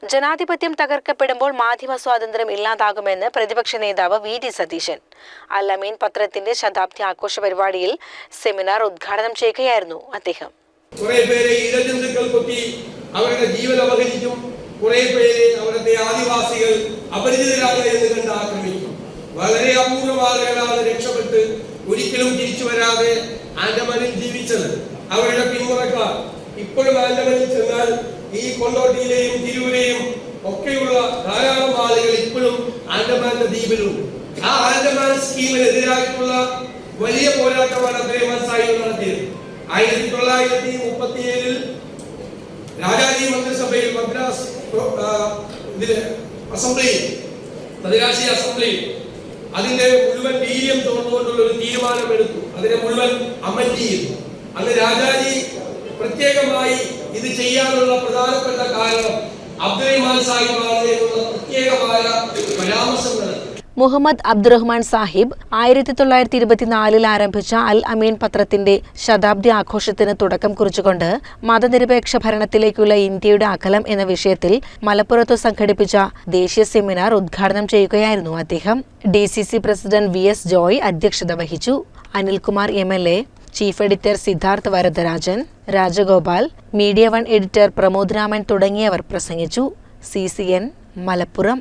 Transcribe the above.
ജനാധിപത്യം തകർക്കപ്പെടുമ്പോൾ മാധ്യമ സ്വാതന്ത്ര്യം ഇല്ലാതാകുമെന്ന് പ്രതിപക്ഷ നേതാവ് വി.ഡി. സതീശൻ. അൽ അമീൻ പത്രത്തിന്റെ ശതാബ്ദി ആഘോഷ പരിപാടിയിൽ സെമിനാർ ഉദ്ഘാടനം ചെയ്യുകയായിരുന്നു അദ്ദേഹം. കുറെ പേരെ ഇഴജന്തുക്കൾ കൊത്തി അവരുടെ ജീവൻ അപഹരിക്കും, കുറെ പേരെ അവരുടെ ആദിവാസികൾ അപരിചിതരാണ് എന്ന് കണ്ട് ആക്രമിക്കും. വളരെ അപൂർവ ആളുകളാണ് രക്ഷപ്പെട്ട് ഒരിക്കലും തിരിച്ചു വരാതെ ആൻഡമാനിൽ ജീവിച്ചത്. അവരുടെ പിന്മുറക്കാർ ഇപ്പോഴും ആൻഡമാനിൽ ചെന്നാൽ ഈ കൊണ്ടോട്ടിയിലെയും തിരൂരെയും ഒക്കെയുള്ള ധാരാളം ആളുകൾ ഇപ്പോഴും ആൻഡമാന്റെ ദ്വീപിലുണ്ട്. ആ ആൻഡമാൻ സ്കീമിനെതിരായിട്ടുള്ള വലിയ പോരാട്ടമാണ് അബ്ദുറഹ്മാൻ സാഹിബ് നടത്തിയത്. 1937 രാജാജി മന്ത്രിസഭയിൽ മദ്രാസ് അസംബ്ലിയിൽ മദ്രാസി അസംബ്ലിയിൽ അതിന്റെ മുഴുവൻ വീര്യം തോന്നുകൊണ്ടുള്ള ഒരു തീരുമാനമെടുത്തു. അതിനെ മുഴുവൻ അമൻഡ് ചെയ്തു. അന്ന് രാജാജി പ്രത്യേകമായി ഇത് ചെയ്യാനുള്ള പ്രധാനപ്പെട്ട കാരണം അബ്ദുറഹ്മാൻ സാഹിബാണ് എന്നുള്ള പ്രത്യേകമായ പരാമർശങ്ങൾ. മുഹമ്മദ് അബ്ദുറഹ്മാൻ സാഹിബ് 1924 ആരംഭിച്ച അൽ അമീൻ പത്രത്തിന്റെ ശതാബ്ദി ആഘോഷത്തിന് തുടക്കം കുറിച്ചുകൊണ്ട് മതനിരപേക്ഷ ഭരണത്തിലേക്കുള്ള ഇന്ത്യയുടെ അകലം എന്ന വിഷയത്തിൽ മലപ്പുറത്ത് സംഘടിപ്പിച്ച ദേശീയ സെമിനാർ ഉദ്ഘാടനം ചെയ്യുകയായിരുന്നു അദ്ദേഹം. DCC പ്രസിഡന്റ് VS ജോയ് അധ്യക്ഷത വഹിച്ചു. Anilkumar MLA, chief editor Siddharth Varadarajan, Rajagopal, media 1 editor Pramod Raman തുടങ്ങിയവർ പ്രസംഗിച്ചു. CCN മലപ്പുറം.